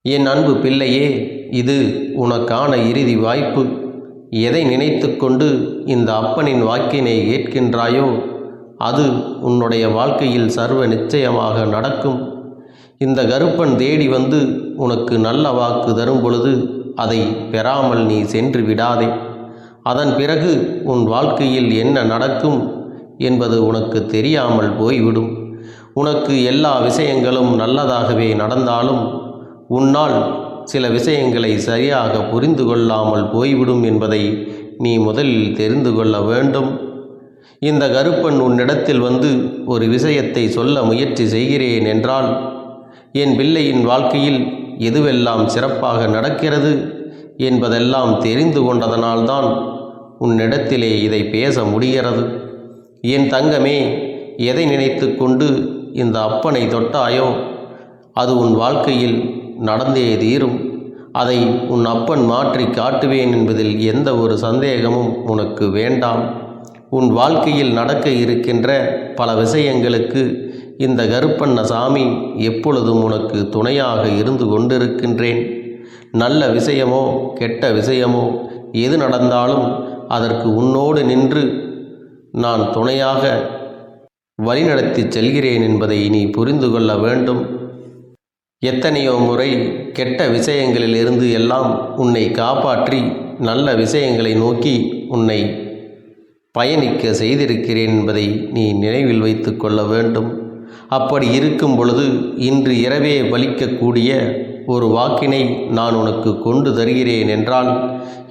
என் அன்பு பிள்ளையே, இது உனக்கான இறுதி வாய்ப்பு. எதை நினைத்து கொண்டு இந்த அப்பனின் வாக்கினை கேட்கின்றாயோ அது உன்னுடைய வாழ்க்கையில் சர்வ நிச்சயமாக நடக்கும். இந்த கருப்பன் தேடி வந்து உனக்கு நல்ல வாக்கு தரும் பொழுது அதை பெறாமல் நீ சென்று விடாதே. அதன் பிறகு உன் வாழ்க்கையில் என்ன நடக்கும் என்பது உனக்கு தெரியாமல் போய்விடும். உனக்கு எல்லா விஷயங்களும் நல்லதாகவே நடந்தாலும் உன்னால் சில விஷயங்களை சரியாக புரிந்து கொள்ளாமல் போய்விடும் என்பதை நீ முதலில் தெரிந்து கொள்ள வேண்டும். இந்த கருப்பன் உன்னிடத்தில் வந்து ஒரு விஷயத்தை சொல்ல முயற்சி செய்கிறேன் என்றால், என் பிள்ளையின் வாழ்க்கையில் எதுவெல்லாம் சிறப்பாக நடக்கிறது என்பதெல்லாம் தெரிந்து கொண்டதனால்தான் உன்னிடத்திலே இதை பேச முடிகிறது. என் தங்கமே, எதை நினைத்து கொண்டு இந்த அப்பனை தொட்டாயோ அது உன் வாழ்க்கையில் நடந்தே தீரும். அதை உன் அப்பன் மாற்றி காட்டுவேன் என்பதில் எந்த ஒரு சந்தேகமும் உனக்கு வேண்டாம். உன் வாழ்க்கையில் நடக்க இருக்கின்ற பல விஷயங்களுக்கு இந்த கருப்பண்ண சாமி எப்பொழுதும் உனக்கு துணையாக இருந்து கொண்டிருக்கின்றேன். நல்ல விஷயமோ கெட்ட விஷயமோ எது நடந்தாலும் அதற்கு உன்னோடு நின்று நான் துணையாக வழிநடத்தி செல்கிறேன் என்பதை நீ புரிந்து கொள்ள வேண்டும். எத்தனையோ முறை கெட்ட விஷயங்களிலிருந்து எல்லாம் உன்னை காப்பாற்றி நல்ல விஷயங்களை நோக்கி உன்னை பயணிக்க செய்திருக்கிறேன் என்பதை நீ நினைவில் வைத்து கொள்ள வேண்டும். அப்படி இருக்கும் பொழுது இன்று இரவே பலிக்கக்கூடிய ஒரு வாக்கினை நான் உனக்கு கொண்டு தருகிறேன் என்றால்,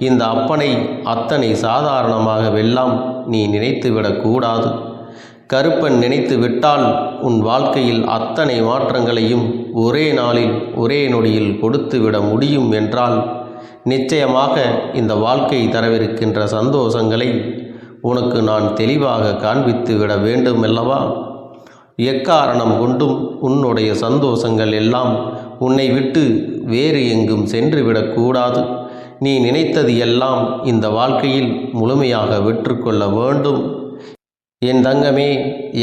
இந்த அப்பனை அத்தனை சாதாரணமாகவெல்லாம் நீ நினைத்துவிடக்கூடாது. கருப்பன் நினைத்து விட்டால் உன் வாழ்க்கையில் அத்தனை மாற்றங்களையும் ஒரே நாளில் ஒரே நொடியில் கொடுத்துவிட முடியும் என்றால், நிச்சயமாக இந்த வாழ்க்கை தரவிருக்கின்ற சந்தோஷங்களை உனக்கு நான் தெளிவாக காண்பித்து விட வேண்டும் அல்லவா? எக்காரணம் கொண்டும் உன்னுடைய சந்தோஷங்கள் எல்லாம் உன்னை விட்டு வேறு எங்கும் சென்று விடக்கூடாது. நீ நினைத்தது எல்லாம் இந்த வாழ்க்கையில் முழுமையாக வெற்றுக்கொள்ள வேண்டும். என் தங்கமே,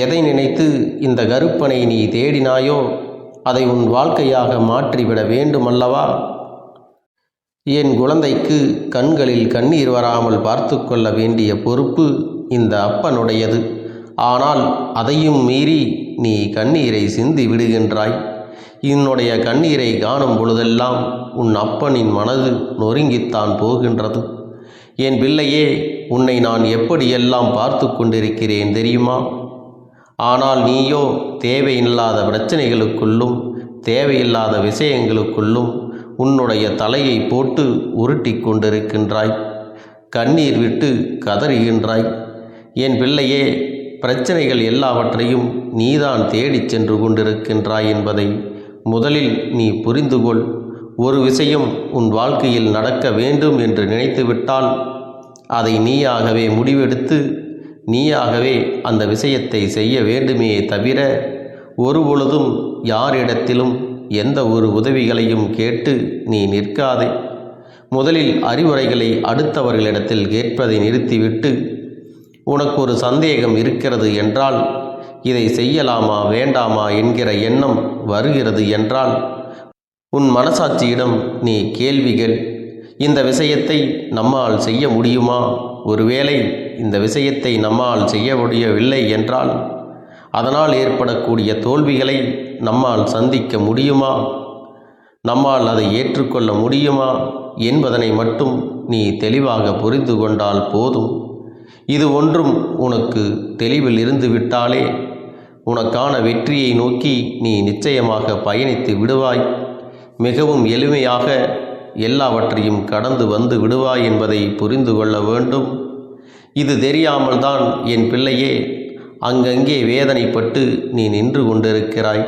எதை நினைத்து இந்த கருப்பனை நீ தேடினாயோ அதை உன் வாழ்க்கையாக மாற்றிவிட வேண்டுமல்லவா? என் குழந்தைக்கு கண்களில் கண்ணீர் வராமல் பார்த்து கொள்ள வேண்டிய பொறுப்பு இந்த அப்பனுடையது. ஆனால் அதையும் மீறி நீ கண்ணீரை சிந்தி விடுகின்றாய். என்னுடைய கண்ணீரை காணும் பொழுதெல்லாம் உன் அப்பனின் மனது நொறுங்கித்தான் போகின்றது. என் பிள்ளையே, உன்னை நான் எப்படியெல்லாம் பார்த்து கொண்டிருக்கிறேன் தெரியுமா? ஆனால் நீயோ தேவையில்லாத பிரச்சனைகளுக்குள்ளும் தேவையில்லாத விஷயங்களுக்குள்ளும் உன்னுடைய தலையை போட்டு உருட்டி கொண்டிருக்கின்றாய். கண்ணீர் விட்டு கதறுகின்றாய். என் பிள்ளையே, பிரச்சனைகள் எல்லாவற்றையும் நீதான் தேடிச் சென்று கொண்டிருக்கின்றாய் என்பதை முதலில் நீ புரிந்து கொள். ஒரு விஷயம் உன் வாழ்க்கையில் நடக்க வேண்டும் என்று நினைத்துவிட்டால் அதை நீயாகவே முடிவெடுத்து நீயாகவே அந்த விஷயத்தை செய்ய வேண்டுமே தவிர ஒருபொழுதும் யாரிடத்திலும் எந்த ஒரு உதவிகளையும் கேட்டு நீ நிற்காதே. முதலில் அறிவுரைகளை அடுத்தவர்களிடத்தில் கேட்பதை நிறுத்திவிட்டு, உனக்கு ஒரு சந்தேகம் இருக்கிறது என்றால், இதை செய்யலாமா வேண்டாமா என்கிற எண்ணம் வருகிறது என்றால், உன் மனசாட்சியிடம் நீ கேள்விகள். இந்த விஷயத்தை நம்மால் செய்ய முடியுமா? ஒருவேளை இந்த விஷயத்தை நம்மால் செய்ய முடியவில்லை என்றால் அதனால் ஏற்படக்கூடிய தோல்விகளை நம்மால் சந்திக்க முடியுமா? நம்மால் அதை ஏற்றுக்கொள்ள முடியுமா என்பதனை மட்டும் நீ தெளிவாக புரிந்து கொண்டால் போதும். இது ஒன்றும் உனக்கு தெளிவில் இருந்து விட்டாலே உனக்கான வெற்றியை நோக்கி நீ நிச்சயமாக பயணித்து விடுவாய். மிகவும் எளிமையாக எல்லாவற்றையும் கடந்து வந்து விடுவாய் என்பதை புரிந்து கொள்ள வேண்டும். இது தெரியாமல் தான் என் பிள்ளையே அங்கங்கே வேதனைப்பட்டு நீ நின்று கொண்டிருக்கிறாய்.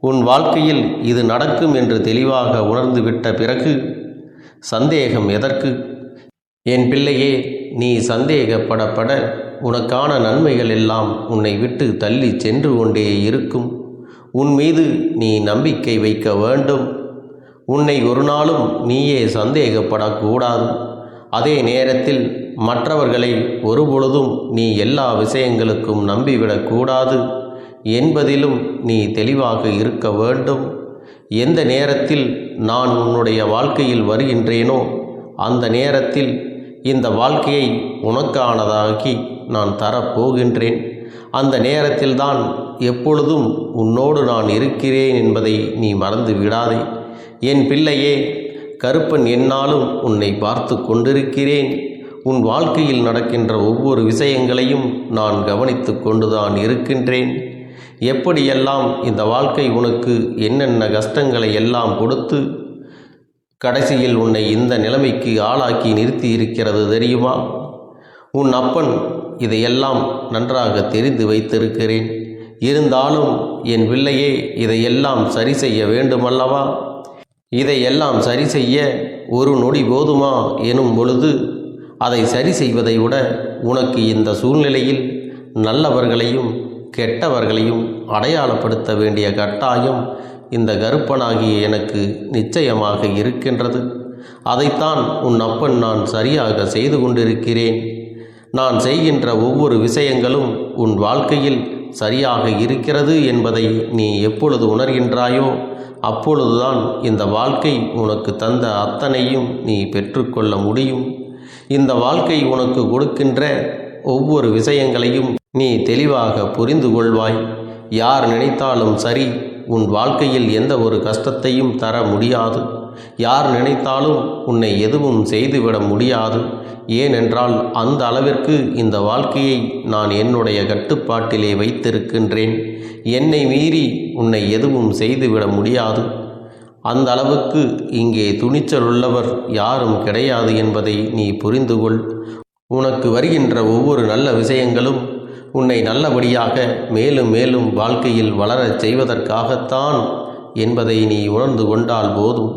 உன் வாழ்க்கையில் இது நடக்கும் என்று தெளிவாக உணர்ந்துவிட்ட பிறகு சந்தேகம் எதற்கு? என் பிள்ளையே, நீ சந்தேகப்படப்பட உனக்கான நன்மைகள் எல்லாம் உன்னை விட்டு தள்ளி சென்று கொண்டே இருக்கும். உன் மீது நீ நம்பிக்கை வைக்க வேண்டும். உன்னை ஒரு நாளும் நீயே சந்தேகப்படக்கூடாது. அதே நேரத்தில் மற்றவர்களை ஒருபொழுதும் நீ எல்லா விஷயங்களுக்கும் நம்பிவிடக்கூடாது என்பதிலும் நீ தெளிவாக இருக்க வேண்டும். எந்த நேரத்தில் நான் உன்னுடைய வாழ்க்கையில் வருகின்றேனோ அந்த நேரத்தில் இந்த வாழ்க்கையை உனக்கானதாக்கி நான் தரப்போகின்றேன். அந்த நேரத்தில்தான் எப்பொழுதும் உன்னோடு நான் இருக்கிறேன் என்பதை நீ மறந்து விடாதே. என் பிள்ளையே, கருப்பன் என்னாலும் உன்னை பார்த்து கொண்டிருக்கிறேன். உன் வாழ்க்கையில் நடக்கின்ற ஒவ்வொரு விஷயங்களையும் நான் கவனித்து கொண்டுதான் இருக்கின்றேன். எப்படியெல்லாம் இந்த வாழ்க்கை உனக்கு என்னென்ன கஷ்டங்களை எல்லாம் கொடுத்து கடைசியில் உன்னை இந்த நிலைமைக்கு ஆளாக்கி நிறுத்தி இருக்கிறது தெரியுமா? உன் அப்பன் இதையெல்லாம் நன்றாக தெரிந்து வைத்திருக்கிறேன். இருந்தாலும் என் பிள்ளையே, இதையெல்லாம் சரி செய்ய வேண்டுமல்லவா? இதையெல்லாம் சரி செய்ய ஒரு நொடி போதுமா எனும் பொழுது அதை சரி செய்வதை விட உனக்கு இந்த சூழ்நிலையில் நல்லவர்களையும் கெட்டவர்களையும் அடையாளப்படுத்த வேண்டிய கட்டாயம் இந்த கருப்பனாகிய எனக்கு நிச்சயமாக இருக்கின்றது. அதைத்தான் உன் அப்பன் நான் சரியாக செய்து கொண்டிருக்கிறேன். நான் செய்கின்ற ஒவ்வொரு விஷயங்களும் உன் வாழ்க்கையில் சரியாக இருக்கிறது என்பதை நீ எப்பொழுது உணர்கின்றாயோ அப்பொழுதுதான் இந்த வாழ்க்கை உனக்கு தந்த அத்தனையும் நீ பெற்றுக்கொள்ள முடியும். இந்த வாழ்க்கை உனக்கு கொடுக்கின்ற ஒவ்வொரு விஷயங்களையும் நீ தெளிவாக புரிந்து கொள்வாய். யார் நினைத்தாலும் சரி, உன் வாழ்க்கையில் எந்த ஒரு கஷ்டத்தையும் தர முடியாது. யார் நினைத்தாலும் உன்னை எதுவும் செய்துவிட முடியாது. ஏனென்றால் அந்த அளவிற்கு இந்த வாழ்க்கையை நான் என்னுடைய கட்டுப்பாட்டிலே வைத்திருக்கின்றேன். என்னை மீறி உன்னை எதுவும் செய்துவிட முடியாது. அந்த அளவுக்கு இங்கே துணிச்சல் உள்ளவர் யாரும் கிடையாது என்பதை நீ புரிந்து கொள். உனக்கு வருகின்ற ஒவ்வொரு நல்ல விஷயங்களும் உன்னை நல்லபடியாக மேலும் மேலும் வாழ்க்கையில் வளரச் செய்வதற்காகத்தான் என்பதை நீ உணர்ந்து கொண்டால் போதும்.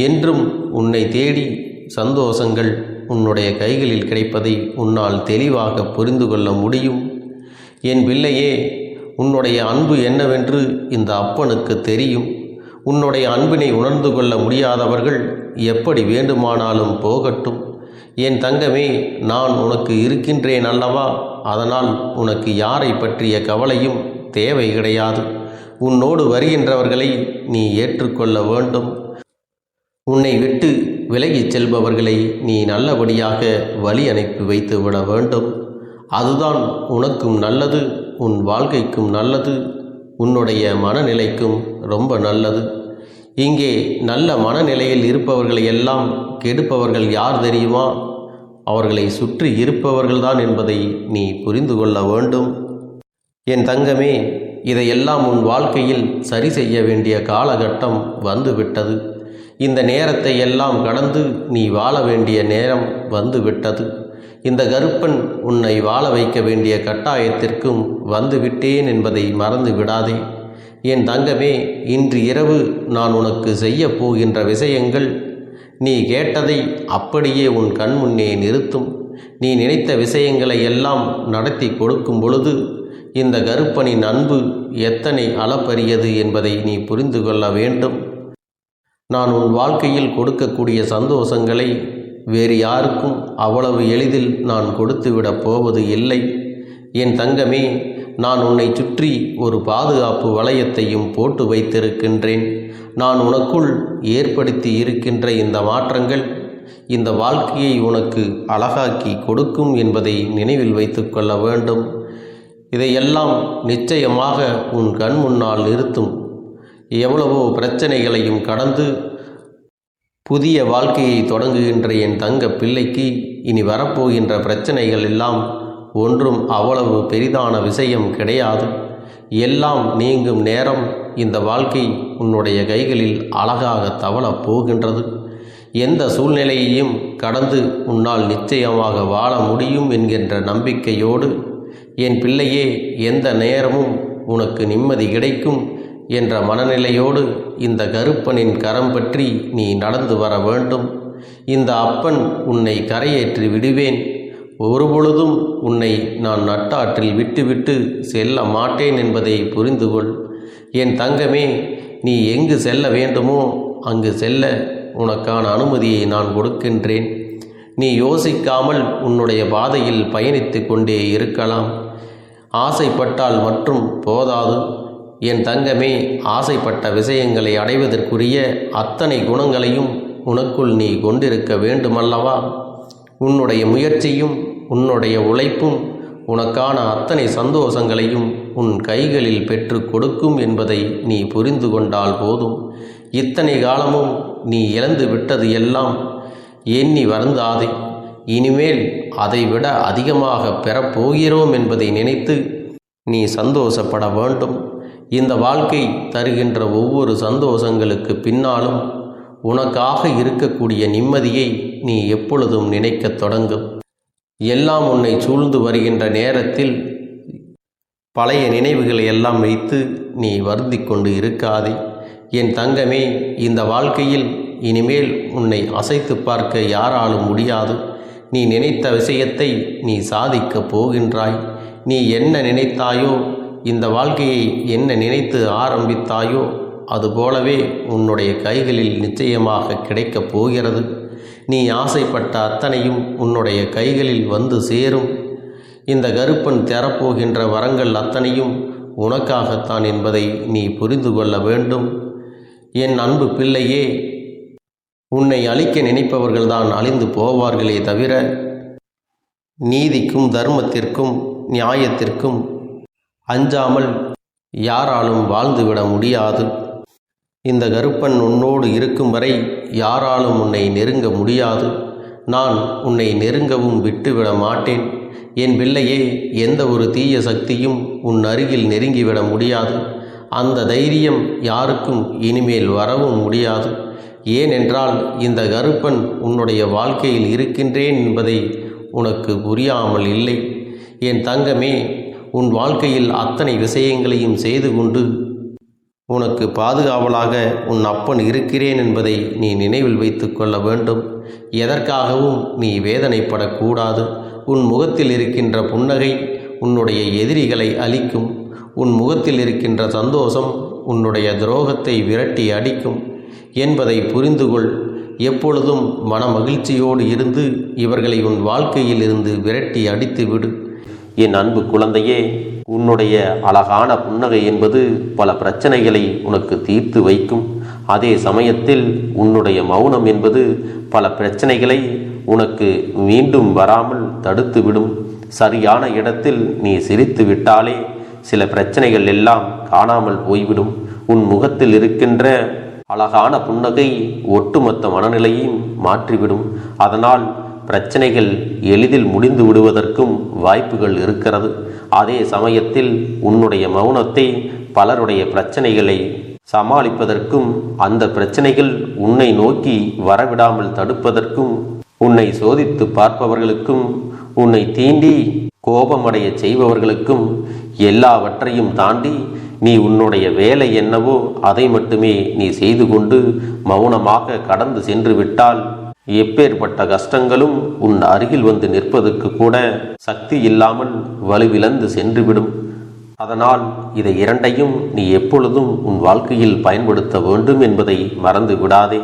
என்றும் உன்னை தேடி சந்தோஷங்கள் உன்னுடைய கைகளில் கிடைப்பதை உன்னால் தெளிவாக புரிந்து கொள்ள முடியும். என் பிள்ளையே, உன்னுடைய அன்பு என்னவென்று இந்த அப்பனுக்கு தெரியும். உன்னுடைய அன்பினை உணர்ந்து கொள்ள முடியாதவர்கள் எப்படி வேண்டுமானாலும் போகட்டும். என் தங்கமே, நான் உனக்கு இருக்கின்றேன் அல்லவா? அதனால் உனக்கு யாரை பற்றிய கவலையும் தேவை கிடையாது. உன்னோடு வருகின்றவர்களை நீ ஏற்றுக்கொள்ள வேண்டும். உன்னை விட்டு விலகிச் செல்பவர்களை நீ நல்லபடியாக வழி அனுப்பி வைத்து விட வேண்டும். அதுதான் உனக்கும் நல்லது, உன் வாழ்க்கைக்கும் நல்லது, உன்னுடைய மனநிலைக்கும் ரொம்ப நல்லது. இங்கே நல்ல மனநிலையில் இருப்பவர்களை எல்லாம் கெடுப்பவர்கள் யார் தெரியுமா? அவர்களை சுற்றி இருப்பவர்கள்தான் என்பதை நீ புரிந்து கொள்ள வேண்டும். என் தங்கமே, இதையெல்லாம் உன் வாழ்க்கையில் சரி செய்ய வேண்டிய காலகட்டம் வந்துவிட்டது. இந்த நேரத்தை எல்லாம் கடந்து நீ வாழ வேண்டிய நேரம் வந்துவிட்டது. இந்த கருப்பன் உன்னை வாழ வைக்க வேண்டிய கட்டாயத்திற்கும் வந்துவிட்டேன் என்பதை மறந்து விடாதே. என் தங்கமே, இன்று இரவு நான் உனக்கு செய்ய போகின்ற விஷயங்கள் நீ கேட்டதை அப்படியே உன் கண் முன்னே நிறுத்தும். நீ நினைத்த விஷயங்களை எல்லாம் நடத்தி கொடுக்கும் பொழுது இந்த கருப்பனின் அன்பு எத்தனை அளப்பரியது என்பதை நீ புரிந்து கொள்ள வேண்டும். நான் உன் வாழ்க்கையில் கொடுக்கக்கூடிய சந்தோஷங்களை வேறு யாருக்கும் அவ்வளவு எளிதில் நான் கொடுத்துவிடப் போவது இல்லை. என் தங்கமே, நான் உன்னை சுற்றி ஒரு பாதுகாப்பு வளையத்தையும் போட்டு வைத்திருக்கின்றேன். நான் உனக்குள் ஏற்படுத்தி இருக்கின்ற இந்த மாற்றங்கள் இந்த வாழ்க்கையை உனக்கு அழகாக்கி கொடுக்கும் என்பதை நினைவில் வைத்து கொள்ள வேண்டும். இதையெல்லாம் நிச்சயமாக உன் கண் முன்னால் நிறுத்தும். எவ்வளவோ பிரச்சனைகளையும் கடந்து புதிய வாழ்க்கையை தொடங்குகின்ற என் தங்க பிள்ளைக்கு இனி வரப்போகின்ற பிரச்சனைகள் எல்லாம் ஒன்றும் அவ்வளவு பெரிதான விஷயம் கிடையாது. எல்லாம் நீங்கும் நேரம் இந்த வாழ்க்கை உன்னுடைய கைகளில் அழகாக தவளப் போகின்றது. எந்த சூழ்நிலையையும் கடந்து உன்னால் நிச்சயமாக வாழ முடியும் என்கின்ற நம்பிக்கையோடு என் பிள்ளையே, எந்த நேரமும் உனக்கு நிம்மதி கிடைக்கும் என்ற மனநிலையோடு இந்த கருப்பனின் கரம் பற்றி நீ நடந்து வர வேண்டும். இந்த அப்பன் உன்னை கரையேற்றி விடுவேன். ஒருபொழுதும் உன்னை நான் நட்டாற்றில் விட்டுவிட்டு செல்ல மாட்டேன் என்பதை புரிந்து கொள். என் தங்கமே, நீ எங்கு செல்ல வேண்டுமோ அங்கு செல்ல உனக்கான அனுமதியை நான் கொடுக்கின்றேன். நீ யோசிக்காமல் உன்னுடைய பாதையில் பயணித்து கொண்டே இருக்கலாம். ஆசைப்பட்டால் மட்டும் போதாது, என் தங்கமே, ஆசைப்பட்ட விஷயங்களை அடைவதற்குரிய அத்தனை குணங்களையும் உனக்குள் நீ கொண்டிருக்க வேண்டுமல்லவா? உன்னுடைய முயற்சியும் உன்னுடைய உழைப்பும் உனக்கான அத்தனை சந்தோஷங்களையும் உன் கைகளில் பெற்று கொடுக்கும் என்பதை நீ புரிந்து கொண்டால் போதும். இத்தனை காலமும் நீ இழந்து விட்டது எல்லாம் எண்ணி வருந்தாதே. இனிமேல் அதைவிட அதிகமாக பெறப்போகிறோம் என்பதை நினைத்து நீ சந்தோஷப்பட வேண்டும். இந்த வாழ்க்கை தருகின்ற ஒவ்வொரு சந்தோஷங்களுக்கு பின்னாலும் உனக்காக இருக்கக்கூடிய நிம்மதியை நீ எப்பொழுதும் நினைக்கத் தொடங்கும். எல்லாம் உன்னை சூழ்ந்து வருகின்ற நேரத்தில் பழைய நினைவுகளை எல்லாம் வைத்து நீ வருந்தி கொண்டு இருக்காதே. என் தங்கமே, இந்த வாழ்க்கையில் இனிமேல் உன்னை அசைத்து பார்க்க யாராலும் முடியாது. நீ நினைத்த விஷயத்தை நீ சாதிக்கப் போகின்றாய். நீ என்ன நினைத்தாயோ, இந்த வாழ்க்கையை என்ன நினைத்து ஆரம்பித்தாயோ, அதுபோலவே உன்னுடைய கைகளில் நிச்சயமாக கிடைக்கப் போகிறது. நீ ஆசைப்பட்ட அத்தனையும் உன்னுடைய கைகளில் வந்து சேரும். இந்த கருப்பன் தரப்போகின்ற வரங்கள் அத்தனையும் உனக்காகத்தான் என்பதை நீ புரிந்து கொள்ள வேண்டும். என் அன்பு பிள்ளையே, உன்னை அழிக்க நினைப்பவர்கள்தான் அழிந்து போவார்களே தவிர நீதிக்கும் தர்மத்திற்கும் நியாயத்திற்கும் அஞ்சாமல் யாராலும் வாழ்ந்துவிட முடியாது. இந்த கருப்பன் உன்னோடு இருக்கும் வரை யாராலும் உன்னை நெருங்க முடியாது. நான் உன்னை நெருங்கவும் விட்டுவிட மாட்டேன். என் பிள்ளையே, எந்த ஒரு தீய சக்தியும் உன் அருகில் நெருங்கிவிட முடியாது. அந்த தைரியம் யாருக்கும் இனிமேல் வரவும் முடியாது. ஏனென்றால் இந்த கருப்பன் உன்னுடைய வாழ்க்கையில் இருக்கின்றேன் என்பதை உனக்கு புரியாமல் இல்லை. என் தங்கமே, உன் வாழ்க்கையில் அத்தனை விஷயங்களையும் செய்து கொண்டு உனக்கு பாதுகாவலாக உன் அப்பன் இருக்கிறேன் என்பதை நீ நினைவில் வைத்து கொள்ள வேண்டும். எதற்காகவும் நீ வேதனைப்படக்கூடாது. உன் முகத்தில் இருக்கின்ற புன்னகை உன்னுடைய எதிரிகளை அழிக்கும். உன் முகத்தில் இருக்கின்ற சந்தோஷம் உன்னுடைய துரோகத்தை விரட்டி அடிக்கும் என்பதை புரிந்துகொள். எப்பொழுதும் மன மகிழ்ச்சியோடு இருந்து இவர்களை உன் வாழ்க்கையில் இருந்து விரட்டி அடித்து விடு. என் அன்பு குழந்தையே, உன்னுடைய அழகான புன்னகை என்பது பல பிரச்சனைகளை உனக்கு தீர்த்து வைக்கும். அதே சமயத்தில் உன்னுடைய மௌனம் என்பது பல பிரச்சனைகளை உனக்கு மீண்டும் வராமல் தடுத்துவிடும். சரியான இடத்தில் நீ சிரித்து விட்டாலே சில பிரச்சனைகள் எல்லாம் காணாமல் போய்விடும். உன் முகத்தில் இருக்கின்ற அழகான புன்னகை ஒட்டுமொத்த மனநிலையையும் மாற்றிவிடும். அதனால் பிரச்சனைகள் எளிதில் முடிந்து விடுவதற்கும் வாய்ப்புகள் இருக்கிறது. அதே சமயத்தில் உன்னுடைய மௌனத்தை பலருடைய பிரச்சனைகளை சமாளிப்பதற்கும் அந்த பிரச்சனைகள் உன்னை நோக்கி வரவிடாமல் தடுப்பதற்கும் உன்னை சோதித்து பார்ப்பவர்களுக்கும் உன்னை தீண்டி கோபமடைய செய்பவர்களுக்கும் எல்லாவற்றையும் தாண்டி நீ உன்னுடைய வேலை என்னவோ அதை மட்டுமே நீ செய்து கொண்டு மௌனமாக கடந்து சென்று விட்டால் எப்பேற்பட்ட கஷ்டங்களும் உன் அருகில் வந்து நிற்பதற்கு கூட சக்தி இல்லாமல் வலுவிழந்து சென்றுவிடும். அதனால் இதை இரண்டையும் நீ எப்பொழுதும் உன் வாழ்க்கையில் பயன்படுத்த வேண்டும் என்பதை மறந்து விடாதே.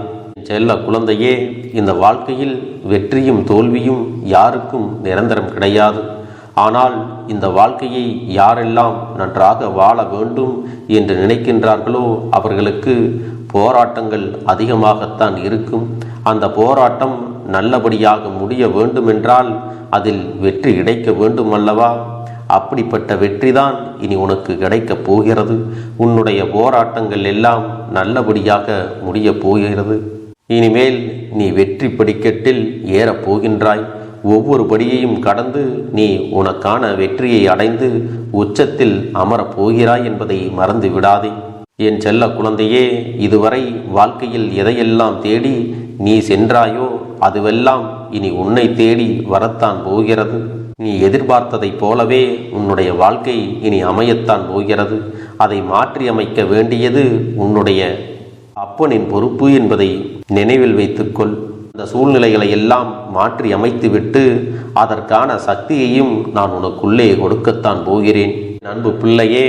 செல்ல குழந்தையே, இந்த வாழ்க்கையில் வெற்றியும் தோல்வியும் யாருக்கும் நிரந்தரம் கிடையாது. ஆனால் இந்த வாழ்க்கையை யாரெல்லாம் நன்றாக வாழ வேண்டும் என்று நினைக்கின்றார்களோ அவர்களுக்கு போராட்டங்கள் அதிகமாகத்தான் இருக்கும். அந்த போராட்டம் நல்லபடியாக முடிய வேண்டுமென்றால் அதில் வெற்றி கிடைக்க வேண்டும் அல்லவா? அப்படிப்பட்ட வெற்றிதான் இனி உனக்கு கிடைக்கப் போகிறது. உன்னுடைய போராட்டங்கள் எல்லாம் நல்லபடியாக முடியப் போகிறது. இனிமேல் நீ வெற்றி படிக்கட்டில் ஏறப் போகின்றாய். ஒவ்வொரு படியையும் கடந்து நீ உனக்கான வெற்றியை அடைந்து உச்சத்தில் அமரப் போகிறாய் என்பதை மறந்து விடாதே. என் செல்ல குழந்தையே, இதுவரை வாழ்க்கையில் எதையெல்லாம் தேடி நீ சென்றாயோ அதுவெல்லாம் இனி உன்னை தேடி வரத்தான் போகிறது. நீ எதிர்பார்த்ததைப் போலவே உன்னுடைய வாழ்க்கை இனி அமையத்தான் போகிறது. அதை மாற்றி அமைக்க வேண்டியது உன்னுடைய அப்பனின் பொறுப்பு என்பதை நினைவில் வைத்துக்கொள். அந்த சூழ்நிலைகளை எல்லாம் மாற்றி அமைத்துவிட்டு அதற்கான சக்தியையும் நான் உனக்குள்ளே கொடுக்கத்தான் போகிறேன். அன்பு பிள்ளையே,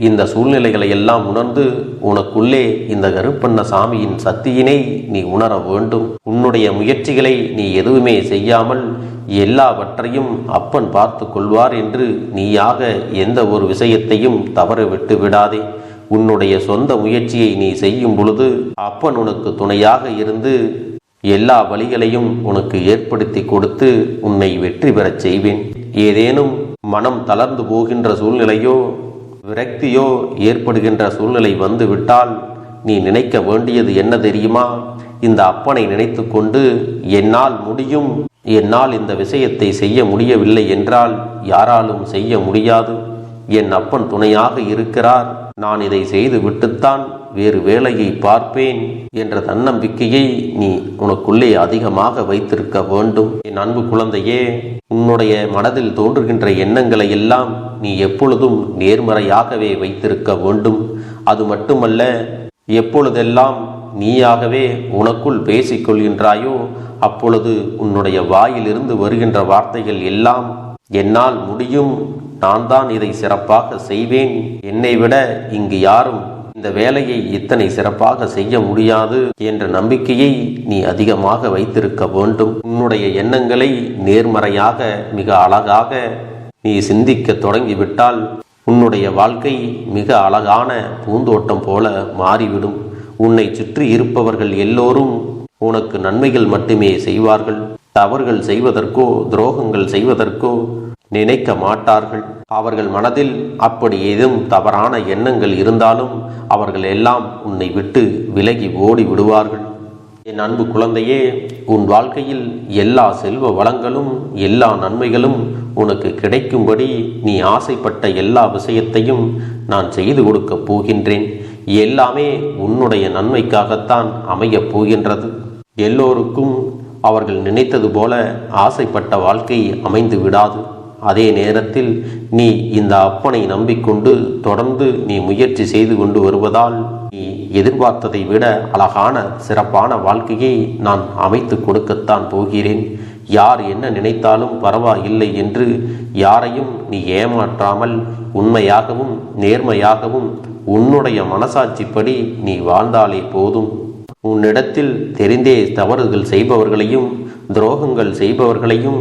இந்த சூழ்நிலைகளை எல்லாம் உணர்ந்து உனக்குள்ளே இந்த கருப்பண்ண சாமியின் சக்தியினை நீ உணர வேண்டும். உன்னுடைய முயற்சிகளை நீ எதுவுமே செய்யாமல் எல்லாவற்றையும் அப்பன் பார்த்து கொள்வார் என்று நீயாக எந்த ஒரு விஷயத்தையும் தவற விட்டு விடாதே. உன்னுடைய சொந்த முயற்சியை நீ செய்யும் பொழுது அப்பன் உனக்கு துணையாக இருந்து எல்லா வழிகளையும் உனக்கு ஏற்படுத்தி கொடுத்து உன்னை வெற்றி பெறச் செய்வேன். ஏதேனும் மனம் தளர்ந்து போகின்ற சூழ்நிலையோ விரக்தியோ ஏற்படுகின்ற சூழ்நிலை வந்துவிட்டால் நீ நினைக்க வேண்டியது என்ன தெரியுமா? இந்த அப்பனை நினைத்து கொண்டு என்னால் முடியும், என்னால் இந்த விஷயத்தை செய்ய முடியவில்லை என்றால் யாராலும் செய்ய முடியாது, என் அப்பன் துணையாக இருக்கிறார், நான் இதை செய்து விட்டுத்தான் வேறு வேலையை பார்ப்பேன் என்ற தன்னம்பிக்கையை நீ உனக்குள்ளே அதிகமாக வைத்திருக்க வேண்டும். என் அன்பு குழந்தையே, உன்னுடைய மனதில் தோன்றுகின்ற எண்ணங்களை எல்லாம் நீ எப்பொழுதும் நேர்மறையாகவே வைத்திருக்க வேண்டும். அது மட்டுமல்ல, எப்பொழுதெல்லாம் நீயாகவே உனக்குள் பேசிக்கொள்கின்றாயோ அப்பொழுது உன்னுடைய வாயிலிருந்து வருகின்ற வார்த்தைகள் எல்லாம் என்னால் முடியும், நான் தான் இதை சிறப்பாக செய்வேன், என்னை விட இங்கு யாரும் இந்த வேலையை இத்தனை சிறப்பாக செய்ய முடியாது என்ற நம்பிக்கையை நீ அதிகமாக வைத்திருக்க வேண்டும். உன்னுடைய எண்ணங்களை நேர்மறையாக மிக அழகாக நீ சிந்திக்க தொடங்கிவிட்டால் உன்னுடைய வாழ்க்கை மிக அழகான பூந்தோட்டம் போல மாறிவிடும். உன்னை சுற்றி இருப்பவர்கள் எல்லோரும் உனக்கு நன்மைகள் மட்டுமே செய்வார்கள். தவறுகள் செய்வதற்கோ துரோகங்கள் செய்வதற்கோ நினைக்க மாட்டார்கள். அவர்கள் மனதில் அப்படி ஏதும் தவறான எண்ணங்கள் இருந்தாலும் அவர்கள் எல்லாம் உன்னை விட்டு விலகி ஓடி விடுவார்கள். என் அன்பு குழந்தையே, உன் வாழ்க்கையில் எல்லா செல்வ வளங்களும் எல்லா நன்மைகளும் உனக்கு கிடைக்கும்படி நீ ஆசைப்பட்ட எல்லா விஷயத்தையும் நான் செய்து கொடுக்கப் போகின்றேன். எல்லாமே உன்னுடைய நன்மைக்காகத்தான் அமையப் போகின்றது. எல்லோருக்கும் அவர்கள் நினைத்தது போல ஆசைப்பட்ட வாழ்க்கை அமைந்து விடாது. அதே நேரத்தில் நீ இந்த அப்பனை நம்பிக்கொண்டு தொடர்ந்து நீ முயற்சி செய்து கொண்டு வருவதால் நீ எதிர்பார்த்ததை விட அழகான சிறப்பான வாழ்க்கையை நான் அமைத்து கொடுக்கத்தான் போகிறேன். யார் என்ன நினைத்தாலும் பரவாயில்லை என்று யாரையும் நீ ஏமாற்றாமல் உண்மையாகவும் நேர்மையாகவும் உன்னுடைய மனசாட்சிப்படி நீ வாழ்ந்தாலே போதும். உன்னிடத்தில் தெரிந்தே தவறுகள் செய்பவர்களையும் துரோகங்கள் செய்பவர்களையும்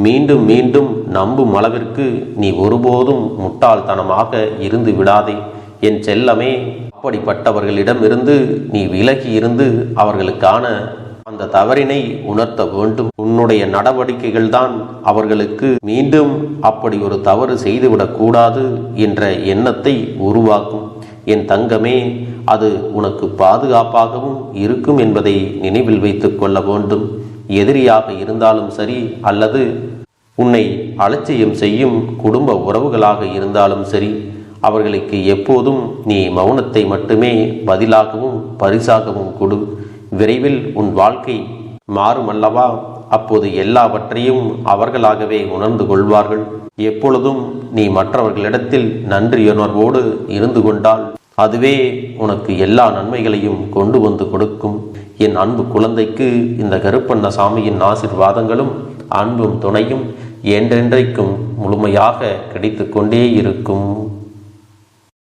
மீண்டும் மீண்டும் நம்பும் அளவிற்கு நீ ஒருபோதும் முட்டாள்தனமாக இருந்து விடாதே என் செல்லமே. அப்படிப்பட்டவர்களிடமிருந்து நீ விலகி இருந்து அவர்களுக்கான அந்த தவறினை உணர்த்த வேண்டும். உன்னுடைய நடவடிக்கைகள் தான் அவர்களுக்கு மீண்டும் அப்படி ஒரு தவறு செய்துவிடக்கூடாது என்ற எண்ணத்தை உருவாக்கும். என் தங்கமே, அது உனக்கு பாதுகாப்பாகவும் இருக்கும் என்பதை நினைவில் வைத்துக் கொள்ள வேண்டும். எதிரியாக இருந்தாலும் சரி அல்லது உன்னை அலட்சியம் செய்யும் குடும்ப உறவுகளாக இருந்தாலும் சரி, அவர்களுக்கு எப்போதும் நீ மௌனத்தை மட்டுமே பதிலாகவும் பரிசாகவும் கொடு. விரைவில் உன் வாழ்க்கை மாறுமல்லவா? அப்போது எல்லாவற்றையும் அவர்களாகவே உணர்ந்து கொள்வார்கள். எப்பொழுதும் நீ மற்றவர்களிடத்தில் நன்றியுணர்வோடு இருந்து கொண்டால் அதுவே உனக்கு எல்லா நன்மைகளையும் கொண்டு வந்து கொடுக்கும். என் அன்பு குழந்தைக்கு இந்த கருப்பண்ணசாமியின் ஆசீர்வாதங்களும் அன்பும் துணையும் என்றென்றைக்கும் முழுமையாக கிடைத்து கொண்டே இருக்கும்.